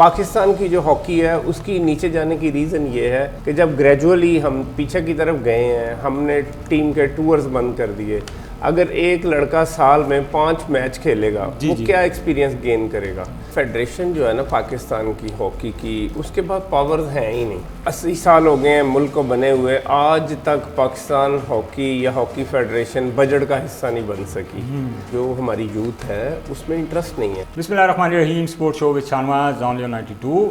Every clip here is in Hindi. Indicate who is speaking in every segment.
Speaker 1: पाकिस्तान की जो हॉकी है उसकी नीचे जाने की रीज़न ये है कि जब ग्रेजुअली हम पीछे की तरफ गए हैं, हमने टीम के टूर्स बंद कर दिए। अगर एक लड़का साल में 5 मैच खेलेगा वो क्या एक्सपीरियंस गेन करेगा। फेडरेशन जो है ना पाकिस्तान की हॉकी की, उसके पास पावर्स हैं ही नहीं। 80 साल हो गए हैं मुल्क को बने हुए, आज तक पाकिस्तान हॉकी या हॉकी फेडरेशन बजट का हिस्सा नहीं बन सकी। जो हमारी यूथ है उसमें इंटरेस्ट नहीं है।
Speaker 2: बिस्मिल्लाहिर्रहमानिर्रहीम, sports show with Shahnawaz on 92।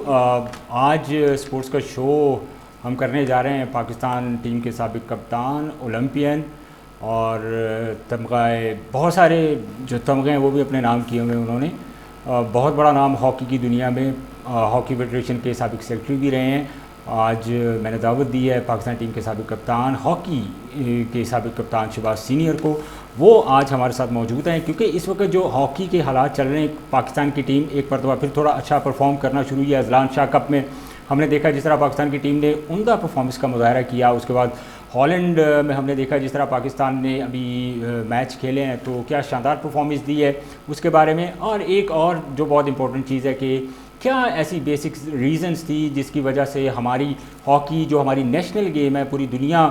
Speaker 2: आज स्पोर्ट्स का शो हम करने जा रहे हैं पाकिस्तान टीम के साबिक कप्तान, ओलंपियन और तमग़े, बहुत सारे जो तमग़े हैं वो भी अपने नाम किए हुए उन्होंने। बहुत बड़ा नाम हॉकी की दुनिया में, हॉकी फेडरेशन के साबिक सेक्रेटरी भी रहे हैं। आज मैंने दावत दी है पाकिस्तान टीम के साबिक कप्तान, हॉकी के साबिक कप्तान शहबाज सीनियर को। वो आज हमारे साथ मौजूद हैं क्योंकि इस वक्त जो हॉकी के हालात चल रहे हैं, पाकिस्तान की टीम एक मरतबा फिर थोड़ा अच्छा परफॉर्म करना शुरू किया। अजलान शाह कप में हमने देखा जिस तरह पाकिस्तान की टीम ने उम्दा परफॉर्मेंस का मुजाहरा किया। उसके बाद हॉलैंड में हमने देखा जिस तरह पाकिस्तान ने अभी मैच खेले हैं तो क्या शानदार परफॉर्मेंस दी है उसके बारे में। और एक और जो बहुत इंपॉर्टेंट चीज़ है कि क्या ऐसी बेसिक रीजंस थी जिसकी वजह से हमारी हॉकी जो हमारी नेशनल गेम है, पूरी दुनिया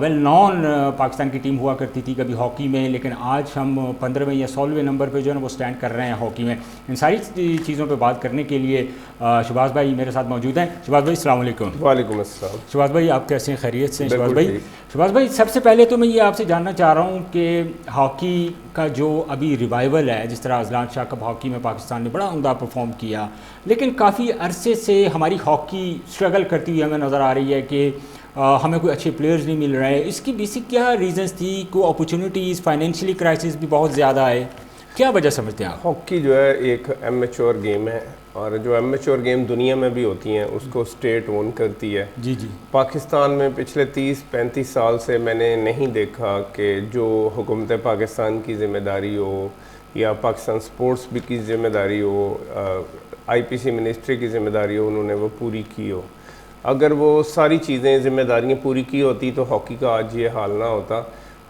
Speaker 2: वेल नॉन पाकिस्तान की टीम हुआ करती थी कभी हॉकी में, लेकिन आज हम 15वें या 16वें नंबर पे जो है ना वो स्टैंड कर रहे हैं हॉकी में। इन सारी चीज़ों पे बात करने के लिए शहबाज भाई मेरे साथ मौजूद हैं। शहबाज भाई अस्सलाम वालेकुम।
Speaker 1: वालेकुम अस्सलाम।
Speaker 2: शहबाज भाई आप कैसे हैं, खैरियत से? शहबाज भाई सबसे पहले तो मैं ये आपसे जानना चाह रहा हूँ कि हॉकी का जो अभी रिवाइवल है, जिस तरह अजलान शाह कप हॉकी में पाकिस्तान ने बड़ा उम्दा परफॉर्म किया, लेकिन काफ़ी अरसे से हमारी हॉकी स्ट्रगल करती हुई हमें नज़र आ रही है कि हमें कोई अच्छे प्लेयर्स नहीं मिल रहे हैं। इसकी बेसिक क्या रीजंस थी? कोई अपॉर्चुनिटीज़, फाइनेंशियली क्राइसिस भी बहुत ज़्यादा है, क्या वजह समझते हैं आप?
Speaker 1: हॉकी जो है एक एमेच्योर गेम है और जो एमेच्योर गेम दुनिया में भी होती हैं उसको स्टेट ओन करती है।
Speaker 2: जी।
Speaker 1: पाकिस्तान में पिछले 30-35 साल से मैंने नहीं देखा कि जो हुकूमत पाकिस्तान की ज़िम्मेदारी हो या पाकिस्तान स्पोर्ट्स भी की ज़िम्मेदारी हो, IPC मिनिस्ट्री की ज़िम्मेदारी हो, उन्होंने वो पूरी की हो। अगर वो सारी चीज़ें ज़िम्मेदारियाँ पूरी की होती तो हॉकी का आज ये हाल ना होता।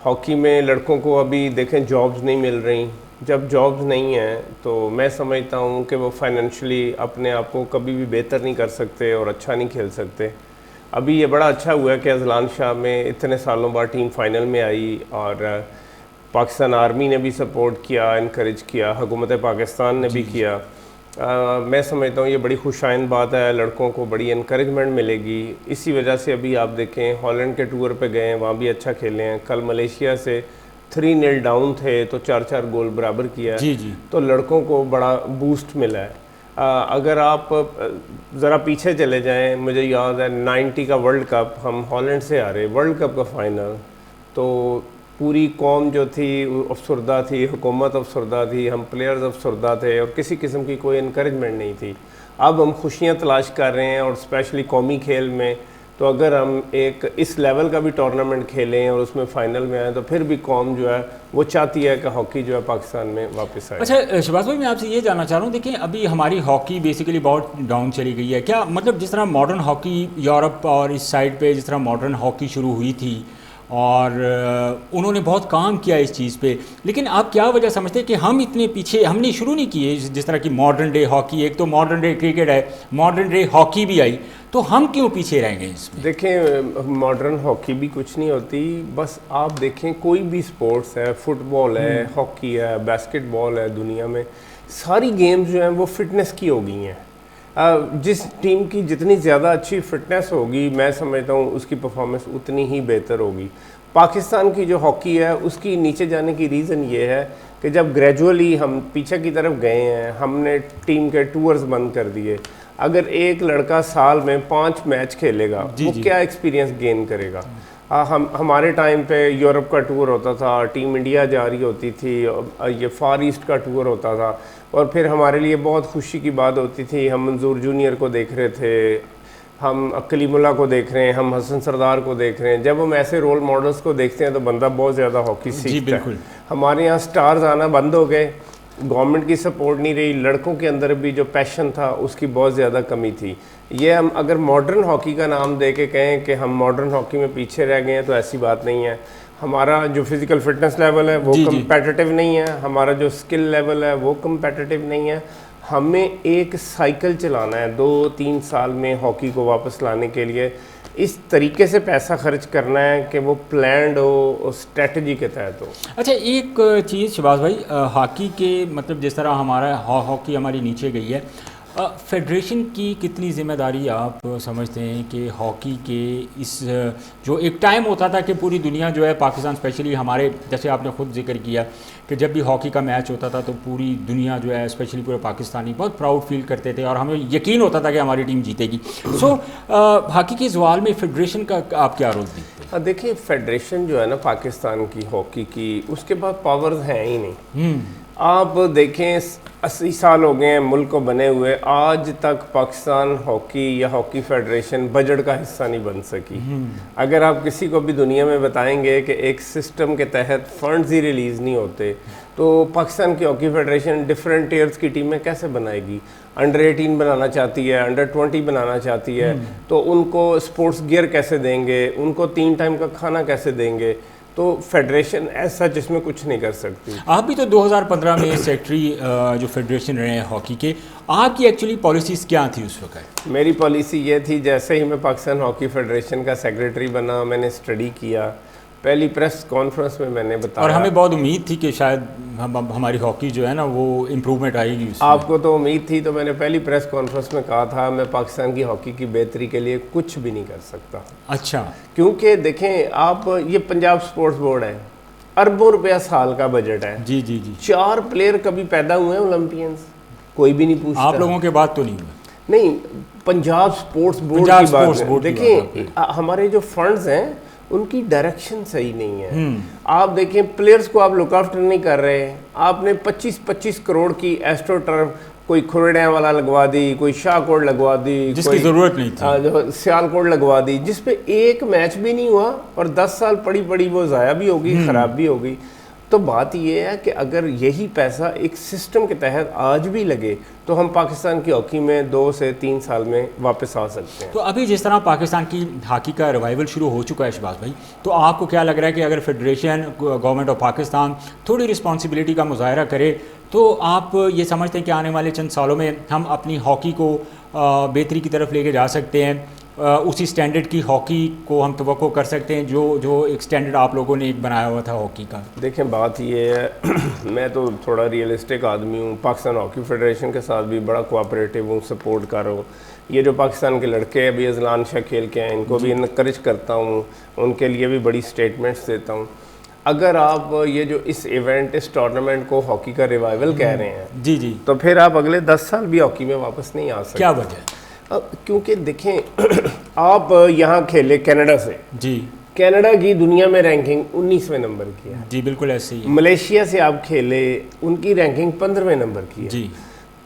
Speaker 1: हॉकी में लड़कों को अभी देखें जॉब्स नहीं मिल रही। जब जॉब्स नहीं हैं तो मैं समझता हूँ कि वो फाइनेंशियली अपने आप को कभी भी बेहतर नहीं कर सकते और अच्छा नहीं खेल सकते। अभी ये बड़ा अच्छा हुआ कि अजलान शाह में इतने सालों बाद टीम फाइनल में आई और पाकिस्तान आर्मी ने भी सपोर्ट किया, इनकरेज किया, हुकूमत पाकिस्तान ने भी किया। मैं समझता हूँ ये बड़ी खुशाइन बात है, लड़कों को बड़ी इनकरेजमेंट मिलेगी। इसी वजह से अभी आप देखें हॉलैंड के टूर पे गए हैं, वहाँ भी अच्छा खेले हैं। कल मलेशिया से 3-0 डाउन थे तो 4-4 गोल बराबर किया।
Speaker 2: जी।
Speaker 1: तो लड़कों को बड़ा बूस्ट मिला है। अगर आप ज़रा पीछे चले जाएं, मुझे याद है 90 का वर्ल्ड कप हम हॉलैंड से आ रहे, वर्ल्ड कप का फाइनल, तो पूरी कौम जो थी अफसरदा थी, हुकूमत अफसरदा थी, हम प्लेयर्स अफसरदा थे और किसी किस्म की कोई इनकरेजमेंट नहीं थी। अब हम खुशियाँ तलाश कर रहे हैं और स्पेशली कौमी खेल में। तो अगर हम एक इस लेवल का भी टूर्नामेंट खेलें और उसमें फ़ाइनल में आए तो फिर भी कौम जो है वो चाहती है कि हॉकी जो है पाकिस्तान में वापस आए।
Speaker 2: अच्छा शहबाज भाई, मैं आपसे ये जानना चाह रहा हूँ, देखिए अभी हमारी हॉकी बेसिकली बहुत डाउन चली गई है। क्या मतलब जिस तरह मॉडर्न हॉकी यूरोप और इस साइड पे जिस तरह मॉडर्न हॉकी शुरू हुई थी और उन्होंने बहुत काम किया इस चीज़ पे, लेकिन आप क्या वजह समझते हैं कि हम इतने पीछे, हमने शुरू नहीं किए जिस तरह की मॉडर्न डे हॉकी? एक तो मॉडर्न डे क्रिकेट है, मॉडर्न डे हॉकी भी आई, तो हम क्यों पीछे रह गए इसमें?
Speaker 1: देखें मॉडर्न हॉकी भी कुछ नहीं होती। बस आप देखें कोई भी स्पोर्ट्स है, फुटबॉल है, हॉकी है, बास्केटबॉल है, दुनिया में सारी गेम्स जो हैं वो फिटनेस की हो गई हैं। जिस टीम की जितनी ज़्यादा अच्छी फिटनेस होगी, मैं समझता हूँ उसकी परफॉर्मेंस उतनी ही बेहतर होगी। पाकिस्तान की जो हॉकी है उसकी नीचे जाने की रीज़न ये है कि जब ग्रेजुअली हम पीछे की तरफ गए हैं, हमने टीम के टूर्स बंद कर दिए। अगर एक लड़का साल में 5 मैच खेलेगा वो क्या एक्सपीरियंस गेन करेगा। हमारे टाइम पे यूरोप का टूर होता था, टीम इंडिया जा रही होती थी, ये फार ईस्ट का टूर होता था और फिर हमारे लिए बहुत खुशी की बात होती थी, हम मंजूर जूनियर को देख रहे थे, हम कलीमुल्लाह को देख रहे हैं, हम हसन सरदार को देख रहे हैं। जब हम ऐसे रोल मॉडल्स को देखते हैं तो बंदा बहुत ज़्यादा हॉकी सीखता है। हमारे यहाँ स्टार्स आना बंद हो गए, गवर्नमेंट की सपोर्ट नहीं रही, लड़कों के अंदर भी जो पैशन था उसकी बहुत ज़्यादा कमी थी। ये हम अगर मॉडर्न हॉकी का नाम दे के कहें कि हम मॉडर्न हॉकी में पीछे रह गए हैं तो ऐसी बात नहीं है। हमारा जो फिज़िकल फिटनेस लेवल है वो कम्पेटिटिव नहीं है, हमारा जो स्किल लेवल है वो कम्पेटिटिव नहीं है, हमें एक साइकिल चलाना है 2-3 साल में हॉकी को वापस लाने के लिए, इस तरीके से पैसा खर्च करना है कि वो प्लान्ड हो, स्ट्रेटजी के तहत हो।
Speaker 2: अच्छा, एक चीज़ शहबाज भाई, हॉकी के मतलब जिस तरह हमारा हॉकी हमारी नीचे गई है, फेडरेशन की कितनी ज़िम्मेदारी आप समझते हैं कि हॉकी के इस जो एक टाइम होता था कि पूरी दुनिया जो है, पाकिस्तान स्पेशली हमारे, जैसे आपने खुद जिक्र किया कि जब भी हॉकी का मैच होता था तो पूरी दुनिया जो है, स्पेशली पूरे पाकिस्तानी बहुत प्राउड फील करते थे और हमें यकीन होता था कि हमारी टीम जीतेगी। सो हॉकी के सवाल में फेडरेशन का आप क्या रोल देखते हैं?
Speaker 1: देखिए, फेडरेशन जो है ना पाकिस्तान की हॉकी की, उसके पास पावर्स हैं ही नहीं। आप देखें 80 साल हो गए हैं मुल्क को बने हुए, आज तक पाकिस्तान हॉकी या हॉकी फेडरेशन बजट का हिस्सा नहीं बन सकी। अगर आप किसी को भी दुनिया में बताएंगे कि एक सिस्टम के तहत फंड्स ही रिलीज़ नहीं होते, तो पाकिस्तान की हॉकी फेडरेशन डिफरेंट टीयर्स की टीमें कैसे बनाएगी? अंडर 18 बनाना चाहती है, अंडर 20 बनाना चाहती है, तो उनको स्पोर्ट्स गियर कैसे देंगे, उनको 3 टाइम का खाना कैसे देंगे? तो फेडरेशन ऐसा जिसमें कुछ नहीं कर सकती।
Speaker 2: आप भी तो 2015 में सेक्रेटरी जो फेडरेशन रहे हैं हॉकी के, आपकी एक्चुअली पॉलिसीज़ क्या थी उस वक्त?
Speaker 1: मेरी पॉलिसी ये थी, जैसे ही मैं पाकिस्तान हॉकी फेडरेशन का सेक्रेटरी बना, मैंने स्टडी किया, पहली प्रेस कॉन्फ्रेंस में मैंने बताया,
Speaker 2: और हमें बहुत उम्मीद थी कि शायद हमारी हॉकी जो है ना वो इम्प्रूवमेंट आएगी उसमें।
Speaker 1: आपको तो उम्मीद थी, तो मैंने पहली प्रेस कॉन्फ्रेंस में कहा था मैं पाकिस्तान की हॉकी की बेहतरी के लिए कुछ भी नहीं कर सकता।
Speaker 2: अच्छा।
Speaker 1: क्योंकि देखें आप, ये पंजाब स्पोर्ट्स बोर्ड है, अरबों रुपया साल का बजट है।
Speaker 2: जी जी जी।
Speaker 1: 4 प्लेयर कभी पैदा हुए हैं ओलंपियंस? कोई भी नहीं पूछता।
Speaker 2: आप लोगों के बाद तो नहीं हुआ?
Speaker 1: नहीं, पंजाब स्पोर्ट्स बोर्ड की बात है। देखिए, हमारे जो फंड्स हैं उनकी डायरेक्शन सही नहीं है। आप देखें, प्लेयर्स को आप लुक आफ्टर नहीं कर रहे। आपने 25-25 करोड़ की एस्ट्रो टर्फ, कोई खुरड़ियाँ वाला लगवा दी, कोई शाहकोट लगवा दी,
Speaker 2: जिसकी ज़रूरत नहीं थी,
Speaker 1: सियालकोट लगवा दी, जिस पे एक मैच भी नहीं हुआ और 10 साल पड़ी पड़ी वो ज़ाया भी होगी, ख़राब भी होगी। तो बात यह है कि अगर यही पैसा एक सिस्टम के तहत आज भी लगे तो हम पाकिस्तान की हॉकी में 2 से 3 साल में वापस आ सकते हैं।
Speaker 2: तो अभी जिस तरह पाकिस्तान की हॉकी का रिवाइवल शुरू हो चुका है शहबाज भाई, तो आपको क्या लग रहा है कि अगर फेडरेशन, गवर्नमेंट ऑफ पाकिस्तान थोड़ी रिस्पॉन्सिबिलिटी का मुजाहरा करे तो आप ये समझते हैं कि आने वाले चंद सालों में हम अपनी हॉकी को बेहतरी की तरफ लेके जा सकते हैं, उसी स्टैंडर्ड की हॉकी को हम तवक्को कर सकते हैं जो एक स्टैंडर्ड आप लोगों ने एक बनाया हुआ था हॉकी का?
Speaker 1: देखें, बात ये है मैं तो थोड़ा रियलिस्टिक आदमी हूँ, पाकिस्तान हॉकी फेडरेशन के साथ भी बड़ा कोऑपरेटिव हूँ, सपोर्ट कर रहा हूँ। ये जो पाकिस्तान के लड़के हैं अभी अजलान शाह खेल के हैं, इनको भी इनकरेज करता हूँ, उनके लिए भी बड़ी स्टेटमेंट्स देता हूँ। अगर आप ये जो इस इवेंट, इस टूर्नामेंट को हॉकी का रिवाइवल कह रहे हैं,
Speaker 2: जी जी,
Speaker 1: तो फिर आप अगले 10 साल भी हॉकी में वापस नहीं आ सकते।
Speaker 2: क्या वजह?
Speaker 1: क्योंकि देखें आप यहाँ खेले कनाडा से,
Speaker 2: जी,
Speaker 1: कनाडा की दुनिया में रैंकिंग 19वें नंबर की है।
Speaker 2: जी बिल्कुल ऐसे ही।
Speaker 1: मलेशिया से आप खेले, उनकी रैंकिंग 15वें नंबर की है।
Speaker 2: जी।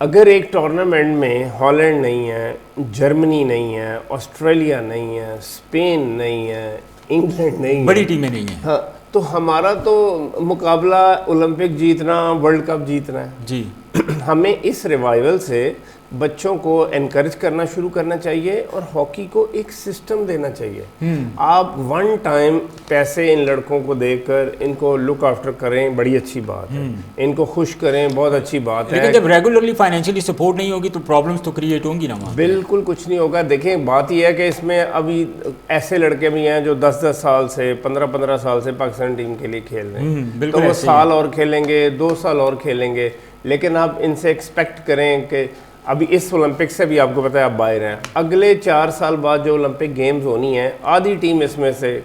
Speaker 1: अगर एक टूर्नामेंट में हॉलैंड नहीं है, जर्मनी नहीं है, ऑस्ट्रेलिया नहीं है, स्पेन नहीं है, इंग्लैंड नहीं है,
Speaker 2: बड़ी टीमें नहीं है,
Speaker 1: हाँ, तो हमारा तो मुकाबला ओलंपिक जीतना, वर्ल्ड कप जीतना है।
Speaker 2: जी।
Speaker 1: हमें इस रिवाइवल से बच्चों को एनकरेज करना शुरू करना चाहिए और हॉकी को एक सिस्टम देना चाहिए। आप वन टाइम पैसे इन लड़कों को देकर इनको लुक आफ्टर करें, बड़ी अच्छी बात है, इनको खुश करें, बहुत अच्छी बात है।
Speaker 2: लेकिन जब रेगुलरली फाइनेंशियली सपोर्ट नहीं होगी तो प्रॉब्लम्स तो क्रिएट होंगी ना।
Speaker 1: बिल्कुल कुछ नहीं होगा। देखें, बात यह है कि इसमें अभी ऐसे लड़के भी हैं जो 10-10 साल से, 15-15 साल से पाकिस्तान टीम के लिए खेल रहे हैं, तो वो साल और खेलेंगे, 2 साल और खेलेंगे, लेकिन आप इनसे एक्सपेक्ट करें कि अभी इस ओलंपिक से भी आपको पता है आप बाहर हैं, अगले 4 साल बाद जो ओलंपिक गेम्स होनी है, आधी टीम इसमें से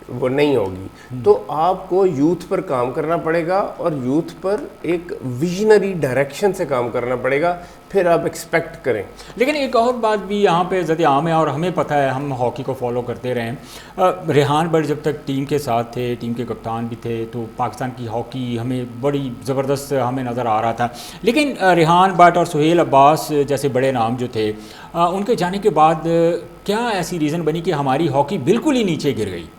Speaker 1: वो नहीं होगी। तो आपको यूथ पर काम करना पड़ेगा और यूथ पर एक विजनरी डायरेक्शन से काम करना पड़ेगा, फिर आप एक्सपेक्ट करें।
Speaker 2: लेकिन एक और बात भी यहाँ पे ज़्यादा आम है और हमें पता है, हम हॉकी को फॉलो करते रहे हैं। रेहान बट जब तक टीम के साथ थे, टीम के कप्तान भी थे, तो पाकिस्तान की हॉकी हमें बड़ी ज़बरदस्त हमें नज़र आ रहा था। लेकिन रेहान बट और सुहेल अब्बास जैसे बड़े नाम जो थे, उनके जाने के बाद क्या ऐसी रीज़न बनी कि हमारी हॉकी बिल्कुल ही नीचे गिर गई?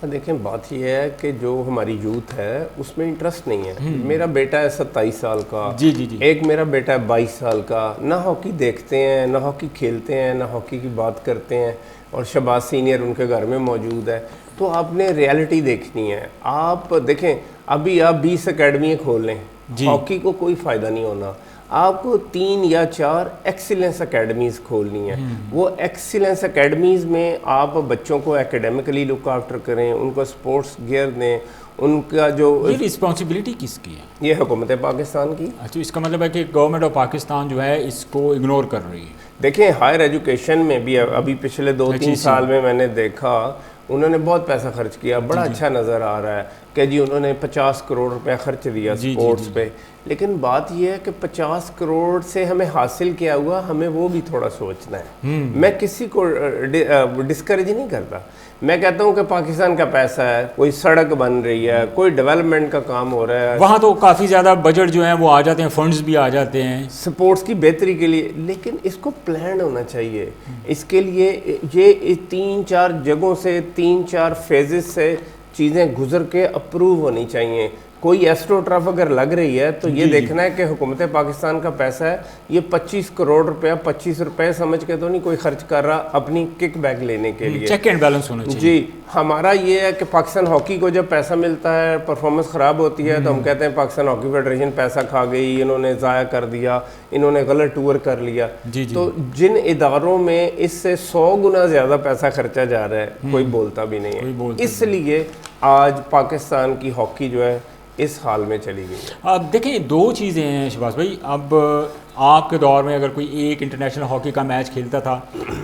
Speaker 1: देखें, बात यह है कि जो हमारी यूथ है उसमें इंटरेस्ट नहीं है। मेरा बेटा है 27 साल का,
Speaker 2: जी जी जी,
Speaker 1: एक मेरा बेटा है 22 साल का, ना हॉकी देखते हैं, ना हॉकी खेलते हैं, ना हॉकी की बात करते हैं, और शहबाज सीनियर उनके घर में मौजूद है। तो आपने रियलिटी देखनी है। आप देखें, अभी आप 20 अकेडमियाँ खोल लें, हॉकी को कोई फ़ायदा नहीं होना। आपको 3 या 4 एक्सीलेंस एकेडमीज़ खोलनी है। वो एक्सीलेंस एकेडमीज़ में आप बच्चों को एकेडमिकली लुक आफ्टर करें, उनको स्पोर्ट्स गियर दें, उनका जो
Speaker 2: ये रिस्पॉन्सिबिलिटी किसकी है?
Speaker 1: ये हुकूमत पाकिस्तान की।
Speaker 2: अच्छा, इसका मतलब है कि गवर्नमेंट ऑफ पाकिस्तान जो है इसको इग्नोर कर रही है।
Speaker 1: देखें हायर एजुकेशन में भी अभी पिछले 2-3 साल में मैंने देखा उन्होंने बहुत पैसा खर्च किया, बड़ा अच्छा नज़र आ रहा है कि जी उन्होंने 50 करोड़ रुपया खर्च दिया स्पोर्ट्स पे। लेकिन बात यह है कि 50 करोड़ से हमें हासिल क्या हुआ, हमें वो भी थोड़ा सोचना है। मैं किसी को डिस्करेज नहीं करता, मैं कहता हूँ कि पाकिस्तान का पैसा है, कोई सड़क बन रही है, कोई डेवलपमेंट का काम हो रहा है,
Speaker 2: वहाँ तो काफ़ी ज़्यादा बजट जो है वो आ जाते हैं, फंड्स भी आ जाते हैं
Speaker 1: स्पोर्ट्स की बेहतरी के लिए, लेकिन इसको प्लान होना चाहिए। इसके लिए ये 3-4 जगहों से 3-4 फेजेस से चीज़ें गुजर के अप्रूव होनी चाहिए। कोई एस्ट्रोटर्फ अगर लग रही है तो ये देखना है कि हुकूमत पाकिस्तान का पैसा है, ये 25 करोड़ रुपया 25 रुपए समझ के तो नहीं कोई खर्च कर रहा अपनी किक बैक लेने के लिए।
Speaker 2: चेक एंड बैलेंस होना चाहिए।
Speaker 1: जी, हमारा ये है कि पाकिस्तान हॉकी को जब पैसा मिलता है, परफॉर्मेंस ख़राब होती है तो हम कहते हैं पाकिस्तान हॉकी फेडरेशन पैसा खा गई, इन्होंने ज़ाया कर दिया, इन्होंने गलत टूर कर लिया। तो जिन इदारों में इससे 100 गुना ज़्यादा पैसा खर्चा जा रहा है कोई बोलता भी नहीं है। इसलिए आज पाकिस्तान की हॉकी जो है इस हाल में चली गई है।
Speaker 2: अब देखें, दो चीज़ें हैं शहबाज भाई। अब आपके दौर में अगर कोई एक इंटरनेशनल हॉकी का मैच खेलता था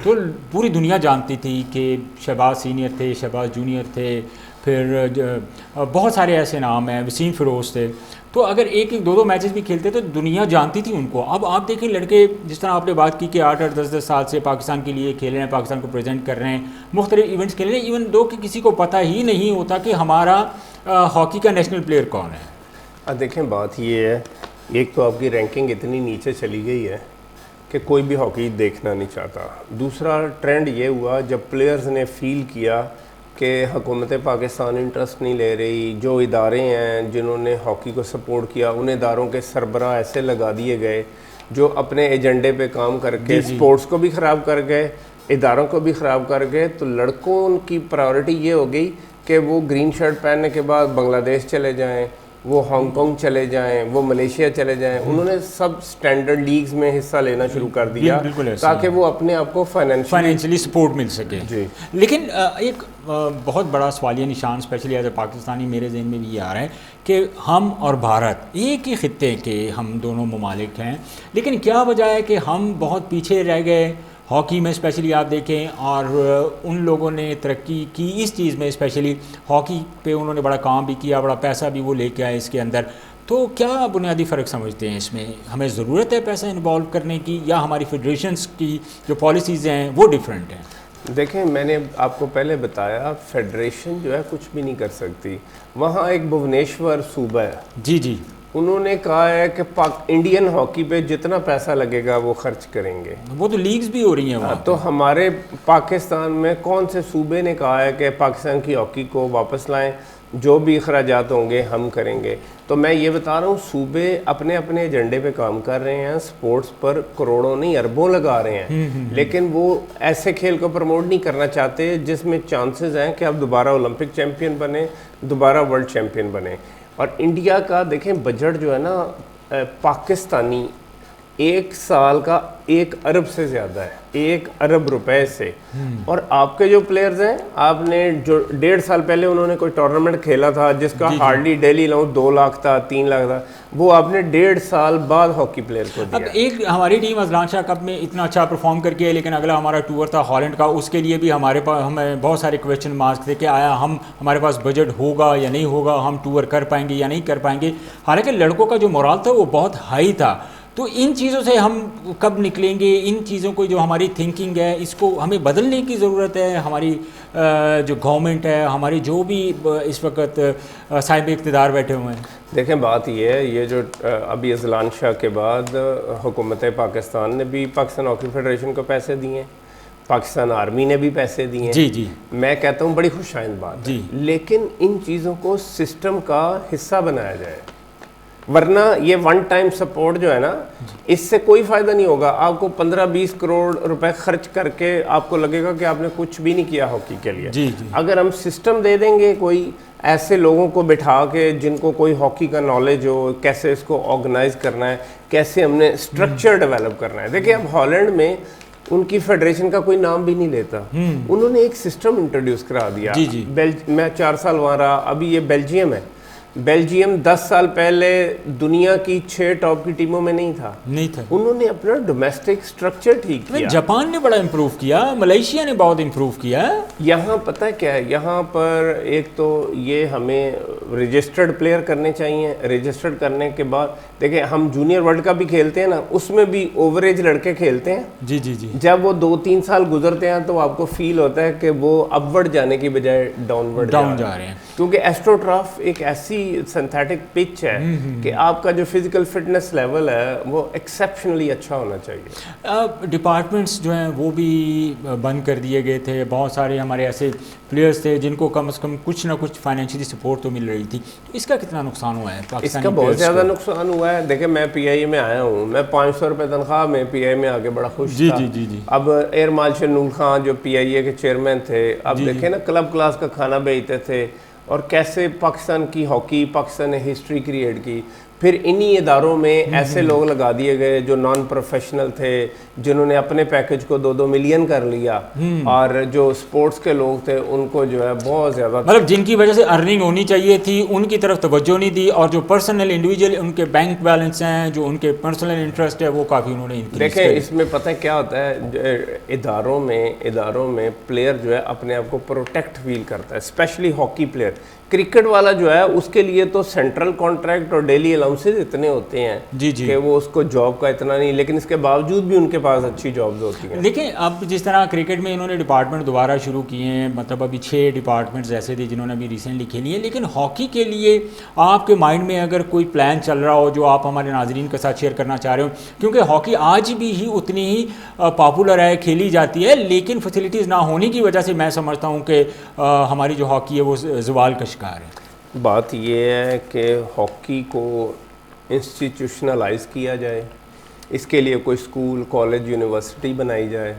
Speaker 2: तो पूरी दुनिया जानती थी कि शहबाज सीनियर थे, शहबाज जूनियर थे, फिर बहुत सारे ऐसे नाम हैं, वसीम फ़िरोज़ थे। तो अगर एक 2 मैचेस भी खेलते तो दुनिया जानती थी उनको। अब आप देखें लड़के, जिस तरह आपने बात की कि 8-8 10-10 साल से पाकिस्तान के लिए खेल रहे हैं, पाकिस्तान को प्रेजेंट कर रहे हैं, मुख्तलिफ इवेंट्स खेल रहे हैं, इवन दो कि किसी को पता ही नहीं होता कि हमारा हॉकी का नेशनल प्लेयर कौन है।
Speaker 1: अब देखें बात ये है, एक तो आपकी रैंकिंग इतनी नीचे चली गई है कि कोई भी हॉकी देखना नहीं चाहता। दूसरा ट्रेंड ये हुआ जब प्लेयर्स ने फील किया कि हुकूमत पाकिस्तान इंटरेस्ट नहीं ले रही, जो इदारे हैं जिन्होंने हॉकी को सपोर्ट किया उन इदारों के सरबराह ऐसे लगा दिए गए जो अपने एजेंडे पे काम करके स्पोर्ट्स को भी ख़राब कर गए, इदारों को भी ख़राब कर गए। तो लड़कों की प्रायोरिटी ये हो गई कि वो ग्रीन शर्ट पहनने के बाद बांग्लादेश चले जाएं, वो हांगकांग चले जाएं, वो मलेशिया चले जाएं। उन्होंने सब स्टैंडर्ड लीग्स में हिस्सा लेना शुरू कर दिया ताकि वो अपने आप को
Speaker 2: फाइनेंशियली सपोर्ट मिल सके।
Speaker 1: जी।
Speaker 2: लेकिन एक बहुत बड़ा सवालिया निशान स्पेशली एज ए पाकिस्तानी मेरे जहन में भी आ रहा है कि हम और भारत एक ही खित्ते के हम दोनों ममालिक हैं, लेकिन क्या वजह है कि हम बहुत पीछे रह गए हॉकी में स्पेशली आप देखें, और उन लोगों ने तरक्की की इस चीज़ में, स्पेशली हॉकी पे उन्होंने बड़ा काम भी किया, बड़ा पैसा भी वो लेके आए इसके अंदर। तो क्या बुनियादी फ़र्क समझते हैं इसमें? हमें ज़रूरत है पैसा इन्वॉल्व करने की, या हमारी फेडरेशंस की जो पॉलिसीज़ हैं वो डिफरेंट हैं?
Speaker 1: देखें, मैंने आपको पहले बताया फेडरेशन जो है कुछ भी नहीं कर सकती। वहाँ एक भुवनेश्वर सूबा है,
Speaker 2: जी,
Speaker 1: उन्होंने कहा है कि इंडियन हॉकी पे जितना पैसा लगेगा वो खर्च करेंगे।
Speaker 2: वो तो लीग्स भी हो रही हैं वहाँ।
Speaker 1: तो हमारे पाकिस्तान में कौन से सूबे ने कहा है कि पाकिस्तान की हॉकी को वापस लाएं, जो भी अखराजात होंगे हम करेंगे? तो मैं ये बता रहा हूँ, सूबे अपने अपने एजेंडे पे काम कर रहे हैं, स्पोर्ट्स पर करोड़ों नहीं अरबों लगा रहे हैं, लेकिन वो ऐसे खेल को प्रमोट नहीं करना चाहते जिसमें चांसेस हैं कि आप दोबारा ओलंपिक चैम्पियन बने, दोबारा वर्ल्ड चैम्पियन बने। और इंडिया का देखें बजट जो है ना पाकिस्तानी 1 साल का 1 अरब से ज़्यादा है, 1 अरब रुपए से। और आपके जो प्लेयर्स हैं, आपने जो 1.5 साल पहले उन्होंने कोई टूर्नामेंट खेला था जिसका हार्डली डेली अलाउंस 2 लाख था, 3 लाख था, वो आपने 1.5 साल बाद हॉकी प्लेयर को दिया।
Speaker 2: अब एक हमारी टीम अजलान शाह कप में इतना अच्छा परफॉर्म करके है, लेकिन अगला हमारा टूर था हॉलैंड का, उसके लिए भी हमारे पास हमें बहुत सारे क्वेश्चन मार्क्स थे कि आया हमारे पास बजट होगा या नहीं होगा, हम टूर कर पाएंगे या नहीं कर पाएंगे। हालांकि लड़कों का जो मोराल था वो बहुत हाई था। तो इन चीज़ों से हम कब निकलेंगे? इन चीज़ों को जो हमारी थिंकिंग है इसको हमें बदलने की ज़रूरत है। हमारी जो गवर्नमेंट है, हमारी जो भी इस वक्त साहिब इक़्तिदार बैठे हुए हैं।
Speaker 1: देखें बात ये है, ये जो अभी अजलान शाह के बाद हुकूमत पाकिस्तान ने भी पाकिस्तान हॉकी फेडरेशन को पैसे दिए, पाकिस्तान आर्मी ने भी पैसे दिए।
Speaker 2: जी
Speaker 1: मैं कहता हूँ बड़ी खुशाइंद बात है, लेकिन इन चीज़ों को सिस्टम का हिस्सा बनाया जाए। वरना ये वन टाइम सपोर्ट जो है ना, इससे कोई फ़ायदा नहीं होगा। आपको 15-20 करोड़ रुपए खर्च करके आपको लगेगा कि आपने कुछ भी नहीं किया हॉकी के लिए।
Speaker 2: जी जी।
Speaker 1: अगर हम सिस्टम दे देंगे कोई ऐसे लोगों को बिठा के जिनको कोई हॉकी का नॉलेज हो, कैसे इसको ऑर्गेनाइज करना है, कैसे हमने स्ट्रक्चर डेवलप करना है। देखिए अब हॉलैंड में उनकी फेडरेशन का कोई नाम भी नहीं लेता, उन्होंने एक सिस्टम इंट्रोड्यूस करा दिया।
Speaker 2: जी जी।
Speaker 1: मैं 4 साल वहाँ रहा, अभी ये बेल्जियम है। बेल्जियम 10 साल पहले दुनिया की 6 टॉप की टीमों में नहीं था। उन्होंने अपना डोमेस्टिक स्ट्रक्चर ठीक किया।
Speaker 2: जापान ने बड़ा इम्प्रूव किया, मलेशिया ने बहुत इम्प्रूव किया।
Speaker 1: यहाँ पता है क्या है, यहाँ पर एक तो ये हमें रजिस्टर्ड प्लेयर करने चाहिए। रजिस्टर्ड करने के बाद देखिए हम जूनियर वर्ल्ड कप भी खेलते हैं ना, उसमें भी ओवरेज लड़के खेलते हैं।
Speaker 2: जी जी जी।
Speaker 1: जब वो 2-3 साल गुजरते हैं तो आपको फील होता है कि वो अपवर्ड जाने की बजाय डाउन जा रहे हैं, क्योंकि एस्ट्रोटर्फ एक ऐसी सिंथेटिक पिच है कि आपका जो फिजिकल फिटनेस लेवल है वो एक्सेप्शनली अच्छा होना चाहिए।
Speaker 2: डिपार्टमेंट्स जो हैं वो भी बंद कर दिए गए थे। बहुत सारे हमारे ऐसे प्लेयर्स थे जिनको कम से कम कुछ ना कुछ फाइनेंशियली सपोर्ट तो मिल रही थी। इसका कितना नुकसान हुआ है?
Speaker 1: इसका बहुत ज़्यादा नुकसान हुआ है। देखिए मैं PIA में आया हूँ, मैं 500 रुपये तनख्वाह में PIA में आके बड़ा खुश
Speaker 2: जी
Speaker 1: था।
Speaker 2: जी जी जी।
Speaker 1: अब एयर मार्शल नूर खान जो PIA के चेयरमैन थे, अब देखे ना क्लब क्लास का खाना बेचते थे, और कैसे पाकिस्तान की हॉकी, पाकिस्तान ने हिस्ट्री क्रिएट की। फिर इन्हीं इदारों में ऐसे लोग लगा दिए गए जो नॉन प्रोफेशनल थे, जिन्होंने अपने पैकेज को 2-2 मिलियन कर लिया, और जो स्पोर्ट्स के लोग थे उनको जो है बहुत ज़्यादा,
Speaker 2: मतलब जिनकी वजह से अर्निंग होनी चाहिए थी उनकी तरफ तवज्जो नहीं दी, और जो पर्सनल इंडिविजुअल उनके बैंक बैलेंस हैं, जो उनके पर्सनल इंटरेस्ट है, वो काफ़ी उन्होंने इंक्रीज
Speaker 1: देखें। इसमें पता है क्या होता है, इदारों में प्लेयर जो है अपने आप को प्रोटेक्ट फील करता है, स्पेशली हॉकी प्लेयर। क्रिकेट वाला जो है उसके लिए तो सेंट्रल कॉन्ट्रैक्ट और डेली अलाउंसेज इतने होते हैं
Speaker 2: जी जी
Speaker 1: कि वो उसको जॉब का इतना नहीं, लेकिन इसके बावजूद भी उनके पास अच्छी जॉब्स होती हैं।
Speaker 2: देखिए अब जिस तरह क्रिकेट में इन्होंने डिपार्टमेंट दोबारा शुरू किए हैं, मतलब अभी 6 डिपार्टमेंट्स ऐसे थे जिन्होंने अभी रिसेंटली खेली हैं, लेकिन हॉकी के लिए आपके माइंड में अगर कोई प्लान चल रहा हो जो आप हमारे नाजरीन के साथ शेयर करना चाह रहे हो, क्योंकि हॉकी आज भी ही उतनी ही पॉपुलर है, खेली जाती है, लेकिन फैसिलिटीज़ ना होने की वजह से मैं समझता हूँ कि हमारी जो हॉकी है वो ज़वाल का शिकार है।
Speaker 1: बात यह है कि हॉकी को इंस्टीट्यूशनलाइज किया जाए, इसके लिए कोई स्कूल, कॉलेज, यूनिवर्सिटी बनाई जाए।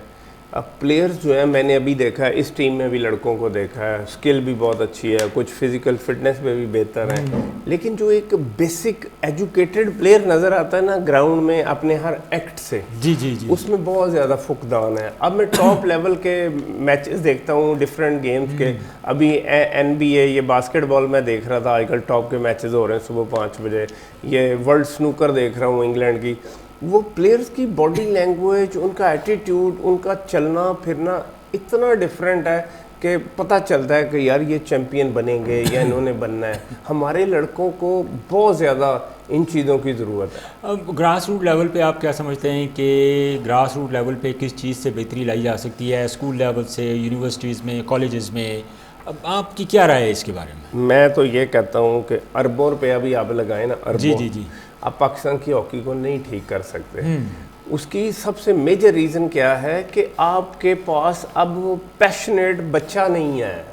Speaker 1: अब प्लेयर्स जो है, मैंने अभी देखा है इस टीम में भी लड़कों को देखा है, स्किल भी बहुत अच्छी है, कुछ फिजिकल फिटनेस में भी बेहतर है, लेकिन जो एक बेसिक एजुकेटेड प्लेयर नज़र आता है ना ग्राउंड में अपने हर एक्ट से,
Speaker 2: जी जी जी,
Speaker 1: उसमें बहुत ज़्यादा फुकदान है। अब मैं टॉप लेवल के मैचेस देखता हूँ डिफरेंट गेम्स के, अभी NBA ये बास्केटबॉल में देख रहा था, आजकल टॉप के मैचेस हो रहे हैं सुबह 5 बजे, ये वर्ल्ड स्नूकर देख रहा हूँ इंग्लैंड की। वो प्लेयर्स की बॉडी लैंग्वेज, उनका एटीट्यूड, उनका चलना फिरना इतना डिफरेंट है कि पता चलता है कि यार ये चैम्पियन बनेंगे या इन्होंने बनना है। हमारे लड़कों को बहुत ज़्यादा इन चीज़ों की ज़रूरत है।
Speaker 2: अब ग्रास रूट लेवल पे आप क्या समझते हैं कि ग्रास रूट लेवल पे किस चीज़ से बेहतरी लाई जा सकती है? स्कूल लेवल से, यूनिवर्सिटीज़ में, कॉलेजेस में? अब आपकी क्या राय है इसके बारे में?
Speaker 1: मैं तो ये कहता हूँ कि अरबों रुपया भी आप लगाएं ना, अरबों,
Speaker 2: जी जी जी,
Speaker 1: आप पाकिस्तान की हॉकी को नहीं ठीक कर सकते। उसकी सबसे मेजर रीज़न क्या है कि आपके पास अब वो पैशनेट बच्चा नहीं है।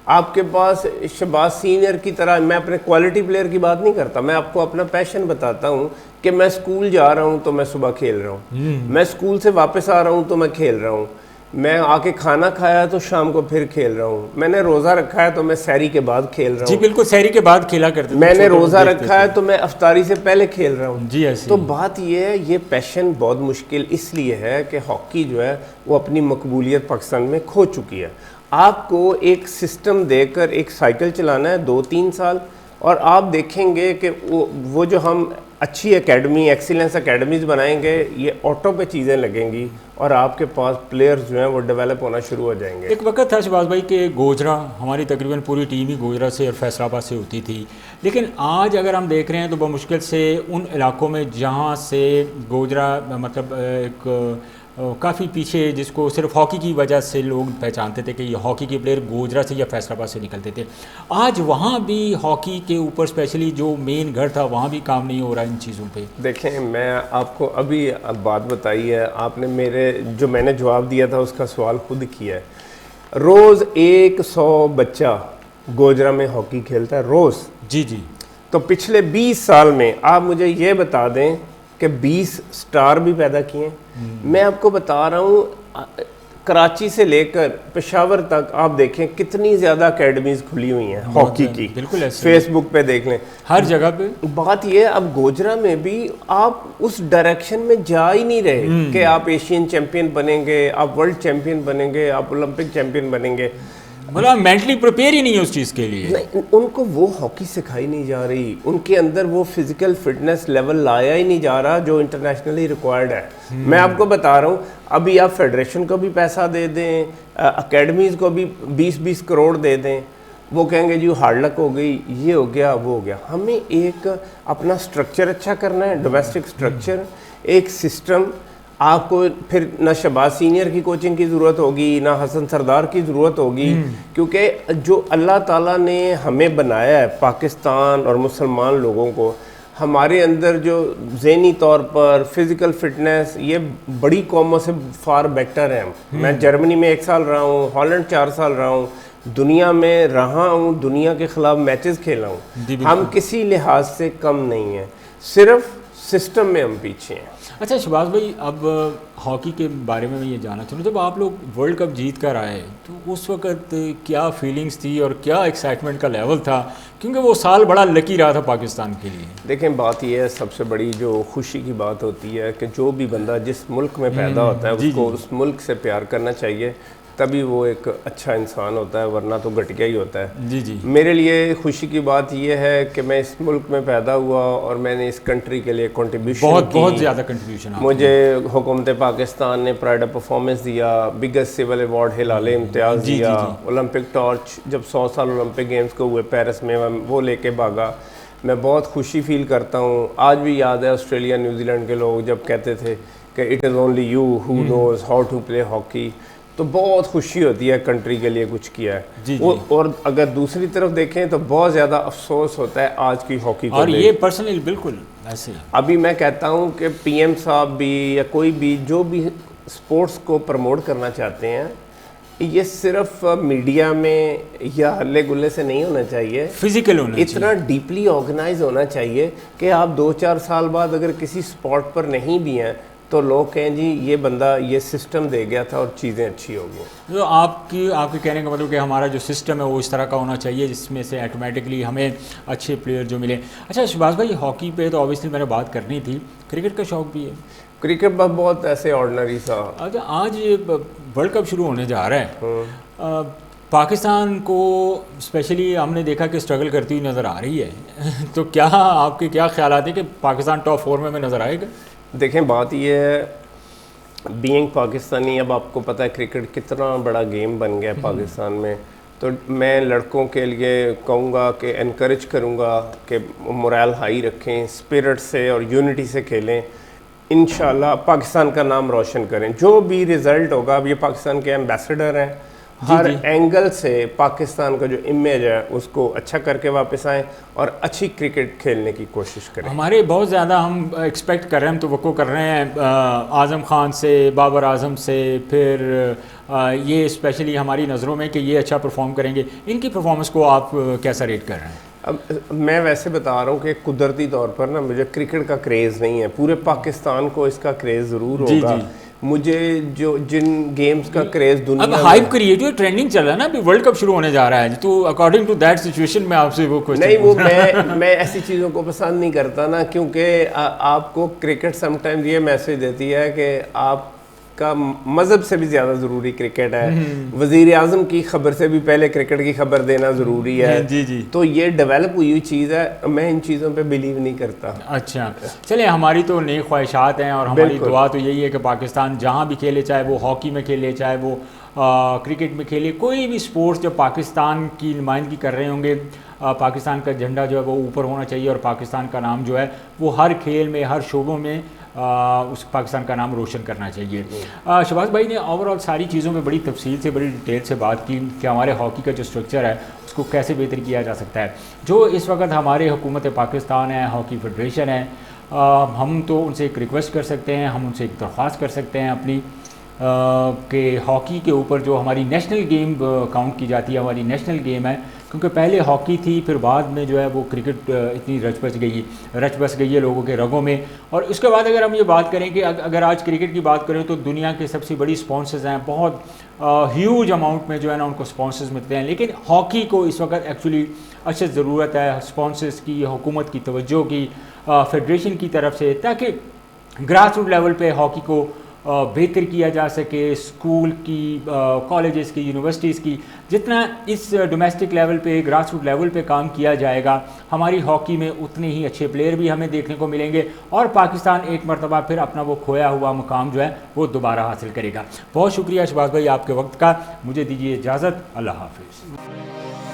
Speaker 1: आपके पास शहबाज सीनियर की तरह, मैं अपने क्वालिटी प्लेयर की बात नहीं करता, मैं आपको अपना पैशन बताता हूँ कि मैं स्कूल जा रहा हूँ तो मैं सुबह खेल रहा हूँ, मैं स्कूल से वापस आ रहा हूँ तो मैं खेल रहा हूँ, मैं आके खाना खाया तो शाम को फिर खेल रहा हूँ, मैंने रोज़ा रखा है तो मैं सहरी के बाद खेल रहा हूँ।
Speaker 2: जी बिल्कुल, सहरी के बाद खेला करते थे।
Speaker 1: मैंने रोज़ा रखा है तो मैं अफ्तारी से पहले खेल रहा हूँ।
Speaker 2: जी ऐसे।
Speaker 1: तो बात ये है, ये पैशन बहुत मुश्किल इसलिए है कि हॉकी जो है वो अपनी मकबूलियत पाकिस्तान में खो चुकी है। आपको एक सिस्टम देकर एक साइकिल चलाना है 2-3 साल, और आप देखेंगे कि वो जो हम अच्छी एकेडमी, एक्सीलेंस एकेडमीज़ बनाएंगे, ये ऑटो पे चीज़ें लगेंगी और आपके पास प्लेयर्स जो हैं वो डेवलप होना शुरू हो जाएंगे।
Speaker 2: एक वक्त था शहबाज भाई कि गोजरा, हमारी तकरीबन पूरी टीम ही गोजरा से और फैसलाबाद से होती थी, लेकिन आज अगर हम देख रहे हैं तो बहुत मुश्किल से उन इलाकों में जहाँ से गोजरा मतलब एक काफ़ी पीछे, जिसको सिर्फ हॉकी की वजह से लोग पहचानते थे कि ये हॉकी के प्लेयर गोजरा से या फैसलाबाद से निकलते थे, आज वहाँ भी हॉकी के ऊपर स्पेशली जो मेन घर था वहाँ भी काम नहीं हो रहा इन चीज़ों पे।
Speaker 1: देखें, मैं आपको अभी बात बताई है, आपने मैंने जवाब दिया था उसका सवाल खुद किया है। रोज़ 100 बच्चा गोजरा में हॉकी खेलता है रोज़।
Speaker 2: जी जी।
Speaker 1: तो पिछले 20 साल में आप मुझे ये बता दें कि 20 स्टार भी पैदा किए हैं। मैं आपको बता रहा हूँ कराची से लेकर पेशावर तक आप देखें कितनी ज़्यादा एकेडमीज खुली हुई हैं हॉकी की,
Speaker 2: बिल्कुल
Speaker 1: फेसबुक पे देख लें,
Speaker 2: हर जगह पे।
Speaker 1: बात ये अब गोजरा में भी आप उस डायरेक्शन में जा ही नहीं रहे कि आप एशियन चैंपियन बनेंगे, आप वर्ल्ड चैंपियन बनेंगे, आप ओलंपिक चैंपियन बनेंगे।
Speaker 2: मतलब मेंटली प्रिपेयर ही नहीं है उस चीज़ के लिए।
Speaker 1: नहीं, उनको वो हॉकी सिखाई नहीं जा रही, उनके अंदर वो फिजिकल फिटनेस लेवल लाया ही नहीं जा रहा जो इंटरनेशनली रिक्वायर्ड है। मैं आपको बता रहा हूँ, अभी आप फेडरेशन को भी पैसा दे दें, अकेडमीज़ को भी 20-20 करोड़ दे दें, वो कहेंगे जी हार्ड लक हो गई, ये हो गया, वो हो गया। हमें एक अपना स्ट्रक्चर अच्छा करना है, डोमेस्टिक स्ट्रक्चर, एक सिस्टम। आपको फिर ना शहबाज सीनियर की कोचिंग की ज़रूरत होगी, ना हसन सरदार की ज़रूरत होगी, क्योंकि जो अल्लाह ताला ने हमें बनाया है पाकिस्तान और मुसलमान लोगों को, हमारे अंदर जो ज़हनी तौर पर फिज़िकल फिटनेस ये बड़ी कौमों से फार बेटर है। मैं जर्मनी में 1 साल रहा हूँ, हॉलैंड 4 साल रहा हूँ, दुनिया में रहा हूँ, दुनिया के ख़िलाफ़ मैचेस खेला हूँ। हम किसी लिहाज से कम नहीं हैं, सिर्फ सिस्टम में हम पीछे हैं।
Speaker 2: अच्छा शहबाज भाई, अब हॉकी के बारे में मैं ये जानना चाहूँ, जब आप लोग वर्ल्ड कप जीत कर आए तो उस वक़्त क्या फीलिंग्स थी और क्या एक्साइटमेंट का लेवल था, क्योंकि वो साल बड़ा लकी रहा था पाकिस्तान के लिए।
Speaker 1: देखें, बात यह है, सबसे बड़ी जो खुशी की बात होती है कि जो भी बंदा जिस मुल्क में पैदा होता है उसको उस मुल्क से प्यार करना चाहिए, तभी वो एक अच्छा इंसान होता है, वरना तो घटिया ही होता है।
Speaker 2: जी जी।
Speaker 1: मेरे लिए खुशी की बात यह है कि मैं इस मुल्क में पैदा हुआ और मैंने इस कंट्री के लिए कंट्रीब्यूशन
Speaker 2: बहुत ज़्यादा कंट्रीब्यूशन।
Speaker 1: मुझे हुकूमत पाकिस्तान ने प्राइड ऑफ परफॉर्मेंस दिया, बिगेस्ट सिविल अवार्ड हिलाले इम्तियाज़ दिया, ओलंपिक टॉर्च जब 100 साल ओलंपिक गेम्स को हुए पेरिस में, वो लेके भागा। मैं बहुत खुशी फील करता हूँ। आज भी याद है ऑस्ट्रेलिया न्यूजीलैंड के लोग जब कहते थे कि it is only you who knows how to play hockey, तो बहुत खुशी होती है कंट्री के लिए कुछ किया है।
Speaker 2: जी जी।
Speaker 1: और अगर दूसरी तरफ देखें तो बहुत ज़्यादा अफसोस होता है आज की हॉकी को।
Speaker 2: और ये पर्सनली बिल्कुल ऐसे
Speaker 1: अभी मैं कहता हूँ कि पीएम साहब भी या कोई भी जो भी स्पोर्ट्स को प्रमोट करना चाहते हैं, ये सिर्फ मीडिया में या हल्ले गुल्ले से नहीं होना चाहिए,
Speaker 2: फिजिकल होना चाहिए,
Speaker 1: इतना डीपली ऑर्गेनाइज होना चाहिए कि आप 2-4 साल बाद अगर किसी स्पॉट पर नहीं भी हैं तो लोग कहें जी ये बंदा ये सिस्टम दे गया था और चीज़ें अच्छी हो गई।
Speaker 2: तो आपके कहने का मतलब कि हमारा जो सिस्टम है वो इस तरह का होना चाहिए जिसमें से ऑटोमेटिकली हमें अच्छे प्लेयर जो मिले। अच्छा शहबाज भाई, हॉकी पे तो ऑब्वियसली मैंने बात करनी थी, क्रिकेट का शौक भी है?
Speaker 1: क्रिकेट बहुत ऐसे ऑर्डिनरी सा।
Speaker 2: अच्छा, आज वर्ल्ड कप शुरू होने जा रहा है, पाकिस्तान को स्पेशली हमने देखा कि स्ट्रगल करती हुई नज़र आ रही है तो क्या आपके क्या ख्याल आते हैं कि पाकिस्तान टॉप 4 में नज़र आएगा?
Speaker 1: देखें, बात यह है, बीइंग पाकिस्तानी, अब आपको पता है क्रिकेट कितना बड़ा गेम बन गया है पाकिस्तान में, तो मैं लड़कों के लिए कहूँगा कि एनकरेज करूँगा कि मोरल हाई रखें, स्पिरिट से और यूनिटी से खेलें, इंशाल्लाह पाकिस्तान का नाम रोशन करें। जो भी रिज़ल्ट होगा, अब ये पाकिस्तान के एम्बेसडर हैं, हर एंगल से पाकिस्तान का जो इमेज है उसको अच्छा करके वापस आएँ और अच्छी क्रिकेट खेलने की कोशिश करें।
Speaker 2: हमारे बहुत ज़्यादा हम एक्सपेक्ट कर रहे हैं, हम तवक्को कर रहे हैं आज़म ख़ान से, बाबर आज़म से, फिर ये स्पेशली हमारी नज़रों में कि ये अच्छा परफॉर्म करेंगे। इनकी परफॉर्मेंस को आप कैसा रेट कर रहे हैं?
Speaker 1: अब मैं वैसे बता रहा हूँ कि कुदरती तौर पर ना मुझे क्रिकेट का क्रेज़ नहीं है, पूरे पाकिस्तान को इसका क्रेज़ ज़रूर होगा। मुझे जो जिन गेम्स का क्रेज दुनिया
Speaker 2: अब हाइप क्रिएटिव ट्रेंडिंग चल रहा है ना, अभी वर्ल्ड कप शुरू होने जा रहा है, तो अकॉर्डिंग टू दैट सिचुएशन में आपसे वो क्वेश्चन
Speaker 1: नहीं, वो मैं ऐसी चीज़ों को पसंद नहीं करता ना, क्योंकि आपको क्रिकेट समटाइम्स ये मैसेज देती है कि आप का मज़हब से भी ज़्यादा ज़रूरी क्रिकेट है, वज़ीर आज़म की खबर से भी पहले क्रिकेट की खबर देना ज़रूरी है।
Speaker 2: जी जी।
Speaker 1: तो ये डेवलप हुई चीज़ है, मैं इन चीज़ों पे बिलीव नहीं करता।
Speaker 2: अच्छा चलिए, हमारी तो नई ख्वाहिशात हैं और हमारी दुआ तो यही है कि पाकिस्तान जहाँ भी खेले, चाहे वो हॉकी में खेले, चाहे वो क्रिकेट में खेले, कोई भी स्पोर्ट्स जब पाकिस्तान की नुमाइंदगी कर रहे होंगे, पाकिस्तान का झंडा जो है वो ऊपर होना चाहिए और पाकिस्तान का नाम जो है वो हर खेल में, हर शोबों में उस पाकिस्तान का नाम रोशन करना चाहिए। शहबाज भाई ने ओवरऑल सारी चीज़ों में बड़ी तफसील से, बड़ी डिटेल से बात की कि हमारे हॉकी का जो स्ट्रक्चर है उसको कैसे बेहतर किया जा सकता है। जो इस वक्त हमारे हुकूमत पाकिस्तान है, हॉकी फेडरेशन है, हम तो उनसे एक रिक्वेस्ट कर सकते हैं, हम उनसे एक दरख्वास्त कर सकते हैं अपनी कि हॉकी के ऊपर जो हमारी नेशनल गेम काउंट की जाती है, हमारी नेशनल गेम है, क्योंकि पहले हॉकी थी, फिर बाद में जो है वो क्रिकेट इतनी रच बस गई है लोगों के रगों में। और उसके बाद अगर हम ये बात करें कि अगर आज क्रिकेट की बात करें तो दुनिया के सबसे बड़ी स्पॉन्सर्स हैं, बहुत ह्यूज अमाउंट में जो है ना उनको स्पॉन्सर्स मिलते हैं। लेकिन हॉकी को इस वक्त एक्चुअली अच्छी ज़रूरत है स्पॉन्सर्स की, हुकूमत की तवज्जो की, फेडरेशन की तरफ से, ताकि ग्रास रूट लेवल पे हॉकी को बेहतर किया जा सके। स्कूल की, कॉलेजेस की, यूनिवर्सिटीज़ की, जितना इस डोमेस्टिक लेवल पे, ग्रास रूट लेवल पे काम किया जाएगा, हमारी हॉकी में उतने ही अच्छे प्लेयर भी हमें देखने को मिलेंगे और पाकिस्तान एक मरतबा फिर अपना वो खोया हुआ मुकाम जो है वो दोबारा हासिल करेगा। बहुत शुक्रिया शहबाज भाई आपके वक्त का। मुझे दीजिए इजाज़त। अल्लाह हाफिज़।